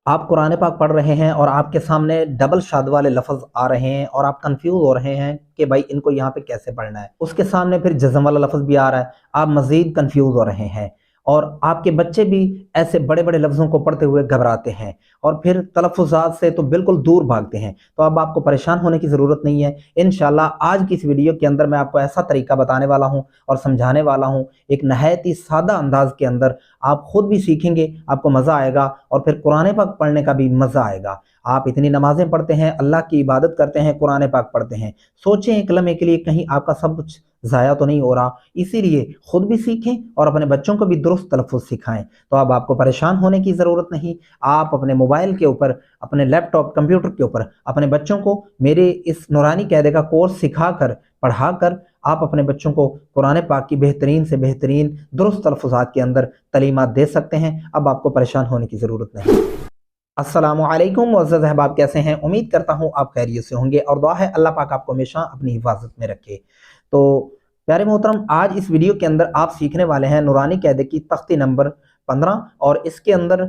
آپ قرآن پاک پڑھ رہے ہیں اور آپ کے سامنے ڈبل شاد والے لفظ آ رہے ہیں اور آپ کنفیوز ہو رہے ہیں کہ بھائی ان کو یہاں پہ کیسے پڑھنا ہے. اس کے سامنے پھر جزم والا لفظ بھی آ رہا ہے، آپ مزید کنفیوز ہو رہے ہیں. اور آپ کے بچے بھی ایسے بڑے بڑے لفظوں کو پڑھتے ہوئے گھبراتے ہیں اور پھر تلفظات سے تو بالکل دور بھاگتے ہیں. تو اب آپ کو پریشان ہونے کی ضرورت نہیں ہے. انشاءاللہ آج کی اس ویڈیو کے اندر میں آپ کو ایسا طریقہ بتانے والا ہوں اور سمجھانے والا ہوں، ایک نہایت ہی سادہ انداز کے اندر. آپ خود بھی سیکھیں گے، آپ کو مزہ آئے گا اور پھر قرآن پاک پڑھنے کا بھی مزہ آئے گا. آپ اتنی نمازیں پڑھتے ہیں، اللہ کی عبادت کرتے ہیں، قرآن پاک پڑھتے ہیں، سوچیں ایک لمحے کے لیے کہیں آپ کا سب کچھ ضائع تو نہیں ہو رہا. اسی لیے خود بھی سیکھیں اور اپنے بچوں کو بھی درست تلفظ سکھائیں. تو اب آپ کو پریشان ہونے کی ضرورت نہیں. آپ اپنے موبائل کے اوپر، اپنے لیپ ٹاپ کمپیوٹر کے اوپر اپنے بچوں کو میرے اس نورانی قاعدے کا کورس سکھا کر، پڑھا کر آپ اپنے بچوں کو قرآن پاک کی بہترین سے بہترین درست تلفظات کے اندر تعلیمات دے سکتے ہیں. اب آپ کو پریشان ہونے کی ضرورت نہیں. السلام علیکم معزز احباب، کیسے ہیں؟ امید کرتا ہوں آپ خیریت سے ہوں گے اور دعا ہے اللہ پاک آپ کو ہمیشہ اپنی حفاظت میں رکھے. تو پیارے محترم، آج اس ویڈیو کے اندر آپ سیکھنے والے ہیں نورانی قاعدے کی تختی نمبر 15. اور اس کے اندر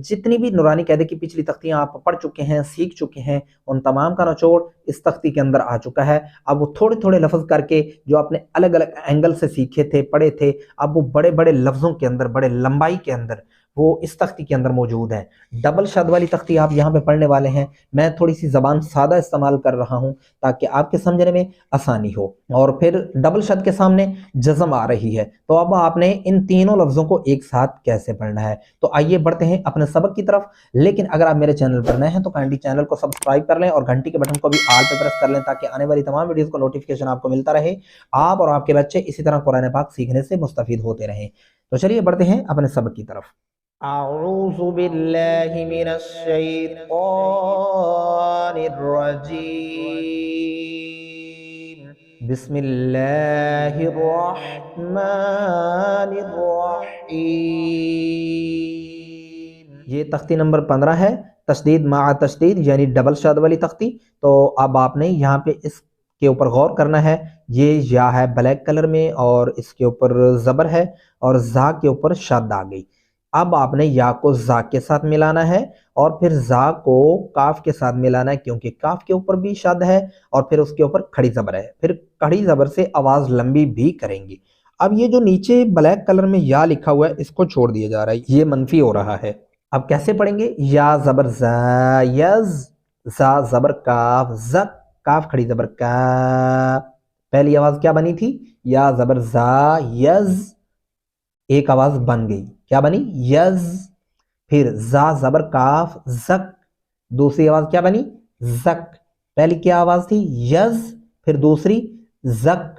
جتنی بھی نورانی قاعدے کی پچھلی تختیاں آپ پڑھ چکے ہیں، سیکھ چکے ہیں، ان تمام کا نچوڑ اس تختی کے اندر آ چکا ہے. اب وہ تھوڑے تھوڑے لفظ کر کے جو آپ نے الگ الگ اینگل سے سیکھے تھے، پڑھے تھے، اب وہ بڑے بڑے لفظوں کے اندر، بڑے لمبائی کے اندر وہ اس تختی کے اندر موجود ہے. ڈبل شاد والی تختی آپ یہاں پہ پڑھنے والے ہیں. میں تھوڑی سی زبان سادہ استعمال کر رہا ہوں تاکہ آپ کے سمجھنے میں آسانی ہو. اور پھر ڈبل شد کے سامنے جزم آ رہی ہے. تو اب آپ نے ان تینوں لفظوں کو ایک ساتھ کیسے پڑھنا ہے. تو آئیے بڑھتے ہیں اپنے سبق کی طرف. لیکن اگر آپ میرے چینل پر نئے ہیں تو کائنڈلی چینل کو سبسکرائب کر لیں اور گھنٹی کے بٹن کو بھی آل پہ پریس کر لیں تاکہ آنے والی تمام ویڈیوز کو نوٹیفیکیشن آپ کو ملتا رہے. آپ اور آپ کے بچے اسی طرح قرآن پاک سیکھنے سے مستفید ہوتے رہیں. تو چلیے بڑھتے ہیں اپنے سبق کی طرف. اعوذ باللہ من الشیطان الرجیم. بسم اللہ الرحمن الرحیم. یہ تختی نمبر 15 ہے، تشدید مع تشدید یعنی ڈبل شاد والی تختی. تو اب آپ نے یہاں پہ اس کے اوپر غور کرنا ہے. یہ یا ہے بلیک کلر میں اور اس کے اوپر زبر ہے اور زا کے اوپر شد آ گئی. اب آپ نے یا کو زا کے ساتھ ملانا ہے اور پھر زا کو کاف کے ساتھ ملانا ہے کیونکہ کاف کے اوپر بھی شد ہے اور پھر اس کے اوپر کھڑی زبر ہے. پھر کھڑی زبر سے آواز لمبی بھی کریں گے. اب یہ جو نیچے بلیک کلر میں یا لکھا ہوا ہے اس کو چھوڑ دیا جا رہا ہے، یہ منفی ہو رہا ہے. اب کیسے پڑھیں گے؟ یا زبر زا یز، زا زبر کاف زک، کاف کھڑی زبر کا. پہلی آواز کیا بنی تھی؟ یا زبر زا یز، ایک آواز بن گئی، کیا بنی؟ یز. پھر زا زبر کاف زک، دوسری آواز کیا بنی؟ زک. پہلی کیا آواز تھی؟ یز، پھر دوسری زک.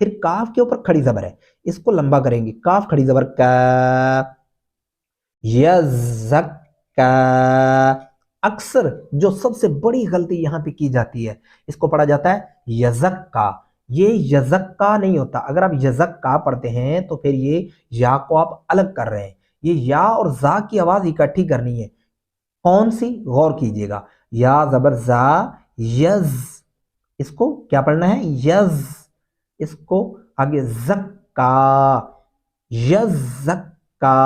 پھر کاف کے اوپر کھڑی زبر ہے، اس کو لمبا کریں گے، کاف کھڑی زبر کا، یزک کا. اکثر جو سب سے بڑی غلطی یہاں پہ کی جاتی ہے، اس کو پڑھا جاتا ہے یزک کا. یہ یزک کا نہیں ہوتا. اگر آپ یزک کا پڑھتے ہیں تو پھر یہ یا کو آپ الگ کر رہے ہیں. یہ یا اور زا کی آواز اکٹھی کرنی ہے. کون سی؟ غور کیجئے گا. یا زبر زا یز، اس کو کیا پڑھنا ہے؟ یز. اس کو آگے زکا، یزکا.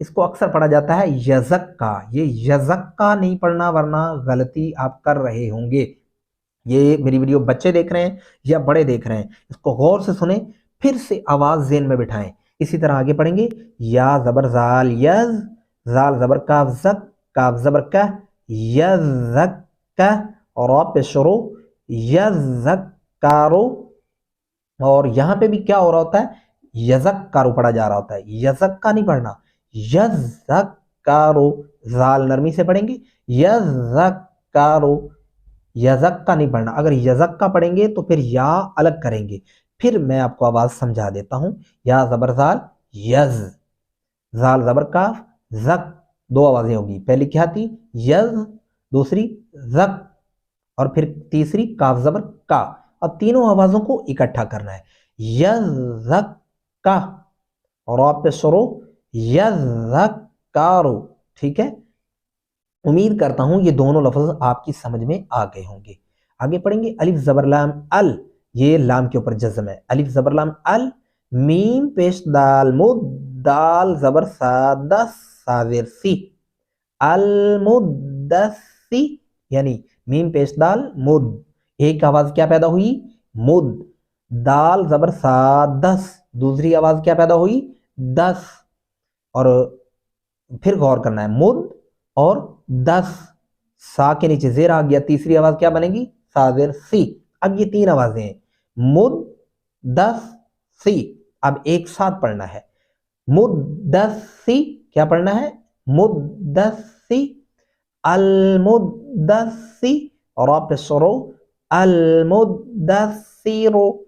اس کو اکثر پڑھا جاتا ہے یزکا. یہ یزکا نہیں پڑھنا ورنہ غلطی آپ کر رہے ہوں گے. یہ میری ویڈیو بچے دیکھ رہے ہیں یا بڑے دیکھ رہے ہیں، اس کو غور سے سنیں، پھر سے آواز ذہن میں بٹھائیں. اسی طرح آگے پڑھیں گے. یا زبر زال یز، زال زبر کاف زک، کاف زبر کا، یزک کا. اور آپ پہ شروع یزکارو. اور یہاں پہ بھی کیا ہو رہا ہوتا ہے؟ یزکارو پڑھا جا رہا ہوتا ہے. یزک کا نہیں پڑھنا، یزکارو. زال نرمی سے پڑھیں گے، یزکارو. یزک کا نہیں پڑھنا. اگر یزک کا پڑھیں گے تو پھر یا الگ کریں گے. پھر میں آپ کو آواز سمجھا دیتا ہوں. یا زبر زال یز، زال زبر کاف زک، دو آوازیں ہوگی. پہلی کیا تھی؟ یز، دوسری زک، اور پھر تیسری کاف زبر کا. اب تینوں آوازوں کو اکٹھا کرنا ہے. یزک کا. اور آپ پہ شروع یزکارو. ٹھیک ہے؟ امید کرتا ہوں یہ دونوں لفظ آپ کی سمجھ میں آ گئے ہوں گے. آگے پڑھیں گے. الف زبر لام ال، یہ لام کے اوپر جزم ہے. الف زبر لام ال، میم پیش دال مد، دال زبر سادہ ساذر سی. अलमुद्दस्सी, यानी मीम पेश दाल मुद, एक आवाज क्या पैदा हुई, मुद, दाल जबर सा दस, दूसरी आवाज क्या पैदा हुई, दस। और फिर गौर करना है, मुद और दस, सा के नीचे जेर आ गया, तीसरी आवाज क्या बनेगी, साजिर सी। अब ये तीन आवाजें हैं, मुद दस सी। अब एक साथ पढ़ना है, मुद्दस्सी, क्या पढ़ना है, मुद्दस्सी, अलमुद्दस्सी, और आप शुरू अलमुद्दस्सिरो।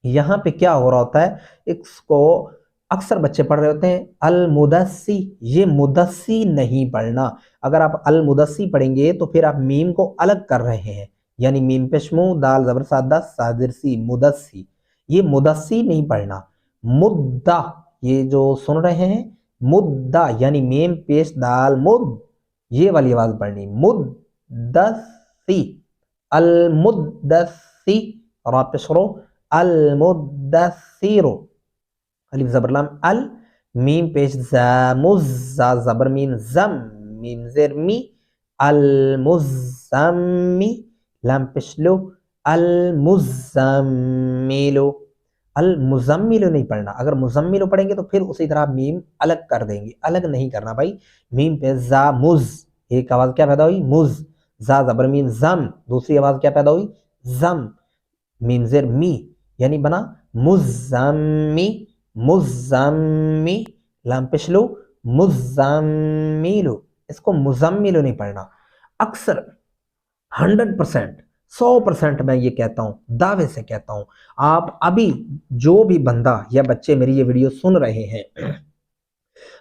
यहां पे क्या हो रहा होता है, इसको अक्सर बच्चे पढ़ रहे होते हैं अलमुदस्सी, ये मुदस्सी नहीं पढ़ना। अगर आप अलमुदस्सी पढ़ेंगे तो फिर आप मीम को अलग कर रहे हैं, यानी मीम पेशमू दाल जबर सादा सादिर सी, मुदस्सी, ये मुदस्सी नहीं पढ़ना। मुद्दा, ये जो सुन रहे हैं, मुद्दा यानी मीम पेश दाल मुद, ये वाली आवाज पढ़नी, मुद्दस्सी, अलमुद्दस्सी, और आप शुरू अलमुद्दस्सिरो, अलिफ जबर लाम अल, मीम पेश जा मुज़्ज़ा जबर मीम जम, मीम ज़ेर मी, अल मुज़्ज़म्मी, लाम पेश लो, अल मुज़्ज़म्मिलो, अल मुज़म्मिलो नहीं पढ़ना। अगर मुज़म्मिलो पढ़ेंगे तो फिर उसी तरह मीम अलग कर देंगे, अलग नहीं करना भाई। मीम पे जा मुज़, एक आवाज क्या पैदा हुई, मुज़, जा जबर मीम जम, दूसरी आवाज क्या पैदा हुई, जम, मीम ज़ेर मी, यानी बना मुज़्ज़म्मी, मुज़्ज़म्मी, लाम पेश लो, मुज़्ज़म्मिलो। इसको मुज़म्मिलो नहीं पढ़ना। अक्सर 100%, 100% मैं ये कहता हूं, दावे से कहता हूं, आप अभी जो भी बंदा या बच्चे मेरी ये वीडियो सुन रहे हैं,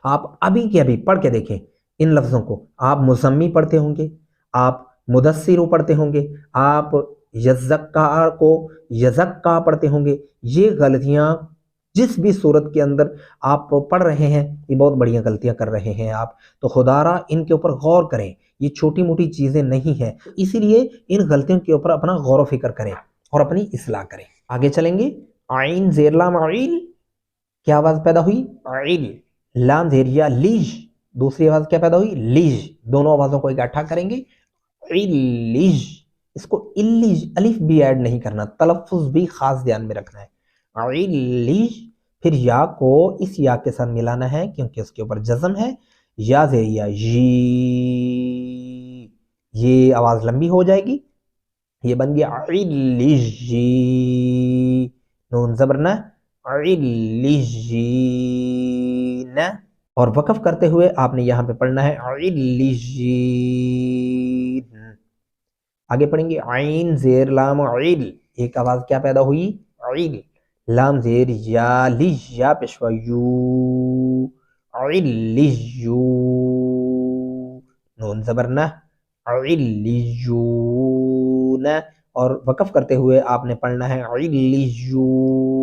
आप अभी के अभी पढ़ के देखें इन लफ्जों को। आप मुज़म्मी पढ़ते होंगे, आप मुदस्सिरो पढ़ते होंगे, आप यज़क्का को यज़क्का पढ़ते होंगे। ये गलतियां जिस भी सूरत के अंदर आप पढ़ रहे हैं, ये बहुत बढ़िया गलतियां कर रहे हैं आप, तो खुदारा इनके ऊपर गौर करें, ये छोटी मोटी चीजें नहीं है, इसीलिए इन गलतियों के ऊपर अपना गौर व फिक्र करें और अपनी इस्लाह करें। आगे चलेंगे, आइन जेर लाम आइल, क्या आवाज पैदा हुई, आइल, लाम जेर या लीज, दूसरी आवाज क्या पैदा हुई, लीज, दोनों आवाजों को इकट्ठा करेंगे, इलीज, इसको इलीज अलिफ भी ऐड नहीं करना, तलफ्फुज भी खास ध्यान में रखना है, इलीज। फिर या को इस या के साथ मिलाना है क्योंकि उसके ऊपर जज्म है, या जेरिया जी, ये आवाज लंबी हो जाएगी, ये बन गया इलीजी, नून जबर ना, इलीजीन। और वक़फ़ करते हुए आपने यहां पे पढ़ना है इलीजीन। आगे पढ़ेंगे, आइन जेर लाम इल, एक आवाज क्या पैदा हुई, इल, लाम जेर या लिज, या पेशवा यू, इलियू, नून जबर ना, इलियून। और वक़फ़ करते हुए आपने पढ़ना है इलियून।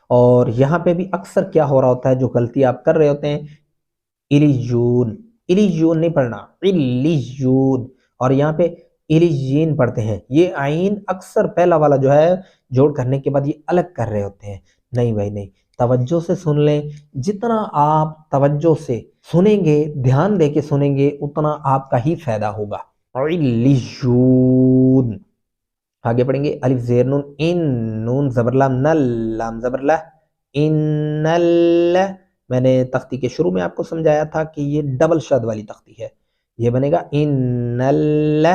और यहाँ पे भी अक्सर क्या हो रहा होता है, जो गलती आप कर रहे होते हैं, इलियून, इलियून नहीं पढ़ना, इलियून। और यहाँ पे इलिजीन पढ़ते हैं, ये आइन अक्सर पहला वाला जो है जोड़ करने के बाद ये अलग कर रहे होते हैं। नहीं भाई नहीं, तवज्जो से सुन लें, जितना आप तवज्जो से सुनेंगे, ध्यान दे के सुनेंगे, उतना आपका ही फायदा होगा। इलियून। आगे पढ़ेंगे, अलिफ जेर नून इन, नून जबर लाम नल, लाम जबर ला, इन्नल। मैंने तख्ती के शुरू में आपको समझाया था कि ये डबल शद वाली तख्ती है, ये बनेगा इन्नल,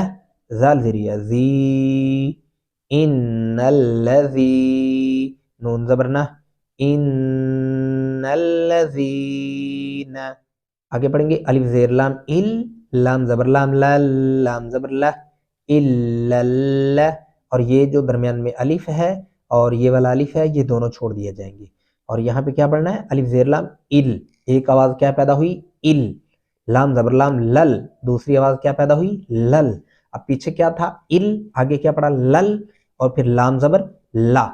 जाल ज़ेरिया जी, इन्नल्लज़ी, नून जबर ना, इन्नल्लज़ीन। आगे पढ़ेंगे, अलिफ जेर लाम इल, लाम जबर लाम लल, लाम जबर ला, इल्लल्ल। और ये जो दरमियान में अलिफ है और ये वाला अलिफ है, ये दोनों छोड़ दिए जाएंगे। और यहाँ पे क्या पढ़ना है, अलिफ जेर लाम इल, एक आवाज क्या पैदा हुई, इल, लाम जबर लाम लल, दूसरी आवाज क्या पैदा हुई, लल। अब पीछे क्या था, इल, आगे क्या पढ़ा, लल, और फिर लाम जबर ला,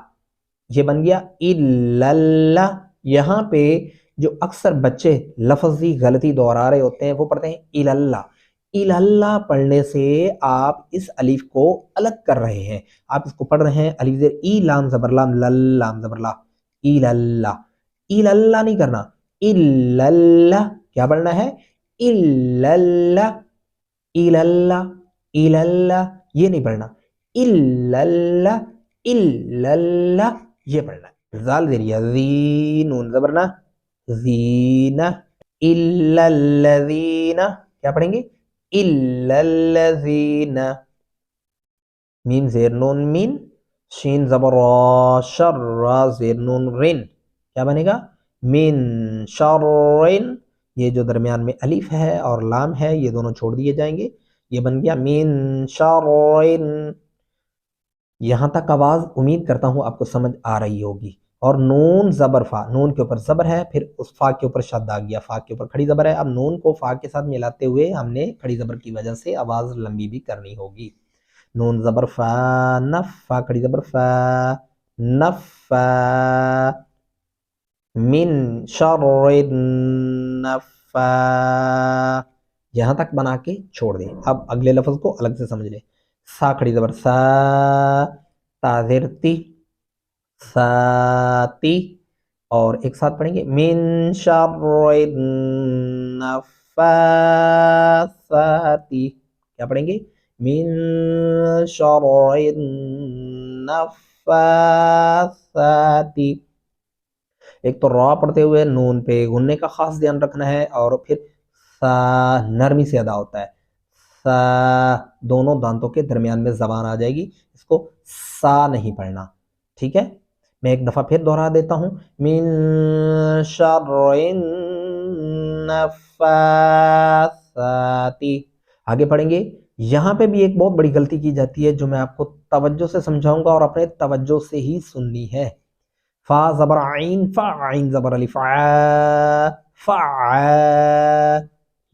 ये बन गया इल्लल्ला। यहाँ पे जो अक्सर बच्चे लफ्जी गलती दोहरा रहे होते हैं, वो पढ़ते हैं इलल्ला। इलल्ला पढ़ने से आप इस अलिफ को अलग कर रहे हैं, आप इसको पढ़ रहे हैं अलिफ जेर ई, लाम जबर लाम लल, लाम जबर ला, इलल्ला। इलल्ला नहीं करना, इल्लल्ला, क्या पढ़ना है, इल्लल्ला, इल्लल्ला, इल्लल्ला, ये नहीं पढ़ना, इल्लल्ला, इल्लल्ला, ये पढ़ना है। जाल ज़ेरिया ज़ी, नून ज़बरना, ज़ीना, इल्लल्लज़ीना, क्या पढ़ेंगे, इल्लल्लज़ीना। मीम ज़ेर नून मीन, शीन ज़बर रा, शर्रा ज़ेर नून रिन, क्या बनेगा, मिन शर्रिन। ये जो दरमियान में अलिफ है और लाम है ये दोनों छोड़ दिए जाएंगे, ये बन गया मिन शर्रिन। यहां तक आवाज उम्मीद करता हूं आपको समझ आ रही होगी। और नून जबर फा, नून के ऊपर जबर है, फिर उस फा के ऊपर शद आ गया, फा के ऊपर खड़ी जबर है। अब नून को फा के साथ मिलाते हुए हमने खड़ी जबर की वजह से आवाज लंबी भी करनी होगी। नून जबर फा, नफ, फा खड़ी जबर फा, नफा, मिन शर्रिन नफा। यहां तक बना के छोड़ दें। अब अगले लफ्ज को अलग से समझ लें। सा खड़ी जबर सा, ताज़िर ती, साती, और एक साथ पढ़ेंगे मिन शर्रिन नफ्फासाती, क्या पढ़ेंगे, मिन शर्रिन नफ्फासाती। एक तो रॉ पढ़ते हुए नून पे गुन्ने का खास ध्यान रखना है, और फिर सा नरमी से अदा होता है। सा दोनों दांतों के दरमियान में जबान आ जाएगी, इसको सा नहीं पढ़ना, ठीक है। मैं एक दफा फिर दोहरा देता हूं, मिन शर्रिन नफ्फासाती। आगे पढ़ेंगे। यहां पे भी एक बहुत बड़ी गलती की जाती है जो मैं आपको तवज्जो से समझाऊंगा और अपने तवज्जो से ही सुननी है। फा ज़बर आइन, फा आइन ज़बर अलिफ, फा,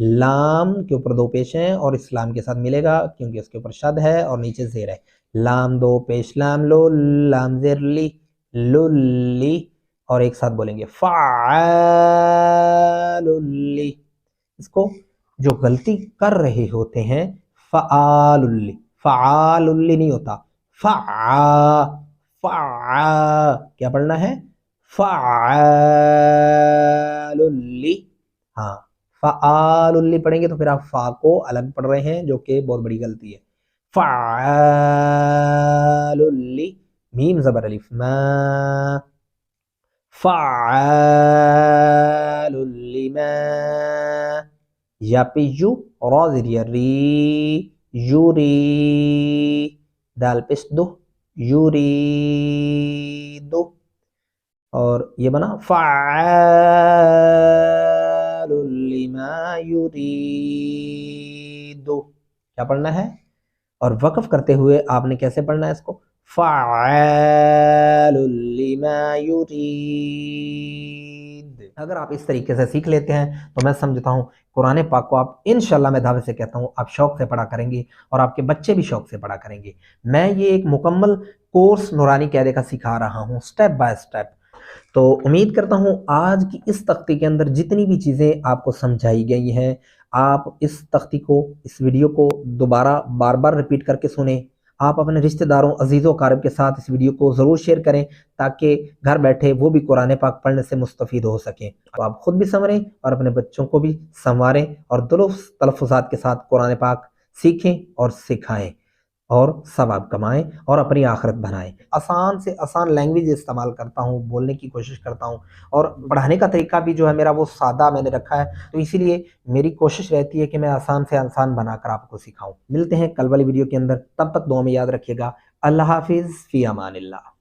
लाम के ऊपर दो पेश हैं और इस लाम के साथ मिलेगा क्योंकि इसके ऊपर शद है और नीचे जेर है। लाम दो पेश लाम लो, लाम जेर ली, लुल्ली, और एक साथ बोलेंगे फ़ालुल्ली। इसको जो गलती कर रहे होते हैं, फ़ालुल्ली, फ़ालुल्ली नहीं होता, फ़ा, क्या पढ़ना है, फ़ालुल्ली। हाँ, फ़ालुल्ली पढ़ेंगे तो फिर आप फा को अलग पढ़ रहे हैं, जो कि बहुत बड़ी गलती है। फ़ालुल्ली, मीम ज़बर अलिफ मा, फ़ालुल्ली मा। या पे यू, रा ज़ेरिया री, यूरी, दाल पेश दो, यूरीदु, और ये बना फ़अलुल लिमा युरीदु, क्या पढ़ना है। और वक्फ करते हुए आपने कैसे पढ़ना है इसको, फ़अलुल लिमा युरीद। अगर आप इस तरीके से सीख लेते हैं तो मैं समझता हूँ कुरान पाक को आप इंशाल्लाह, मैं दावे से कहता हूँ, आप शौक से पढ़ा करेंगे और आपके बच्चे भी शौक से पढ़ा करेंगे। मैं ये एक मुकम्मल कोर्स नूरानी कायदे का सिखा रहा हूँ, स्टेप बाय स्टेप। तो उम्मीद करता हूँ आज की इस तख्ती के अंदर जितनी भी चीज़ें आपको समझाई गई हैं, आप इस तख्ती को, इस वीडियो को दोबारा बार बार रिपीट करके सुने। आप अपने रिश्तेदारों, अजीज़ों, क़ारिब के साथ इस वीडियो को ज़रूर शेयर करें ताकि घर बैठे वो भी कुरान पाक पढ़ने से मुस्तफ़ीद हो सकें। तो आप खुद भी संवरें और अपने बच्चों को भी संवारें और दुरुस्त तलफ़्फ़ुज़ात के साथ कुरान पाक सीखें और सिखाएं और सवाब कमाएं और अपनी आखिरत बनाएं। आसान से आसान लैंग्वेज इस्तेमाल करता हूं, बोलने की कोशिश करता हूं, और पढ़ाने का तरीका भी जो है मेरा वो सादा मैंने रखा है। तो इसीलिए मेरी कोशिश रहती है कि मैं आसान से आसान बनाकर आपको सिखाऊं। मिलते हैं कल वाली वीडियो के अंदर, तब तक दुआ में याद रखिएगा। अल्लाह हाफिज़, फ़ी अमानिल्लाह।